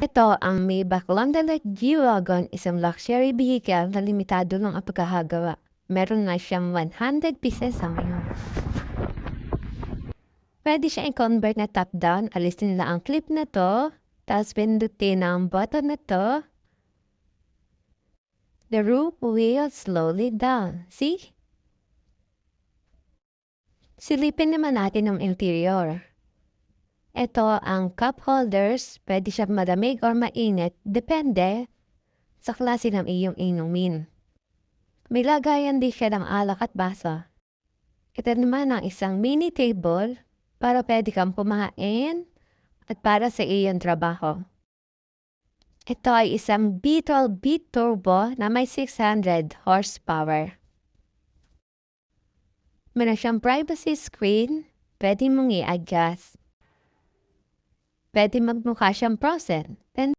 Ito ang Maybach Landaulet G-Wagon, isang luxury vehicle na limitado lang ang pagkakagawa. Meron na siyang 100 pieces sa ngayon. Pwede siya i-convert na top-down. Alisin nila ang clip na to. Tapos pindutin ang button na to. The roof will slowly down. See? Silipin naman natin ang interior. Ito ang cup holders. Pwede siya malamig or mainit. Depende sa klase ng iyong inumin. May lagayan din siya ng alak at basa. Ito naman ang isang mini table para pwede kang pumain at para sa iyong trabaho. Ito ay isang V12 B-Turbo na may 600 horsepower. Meron siyang privacy screen, pwede mong i-adjust. Pwede magmukha siyang frozen. Then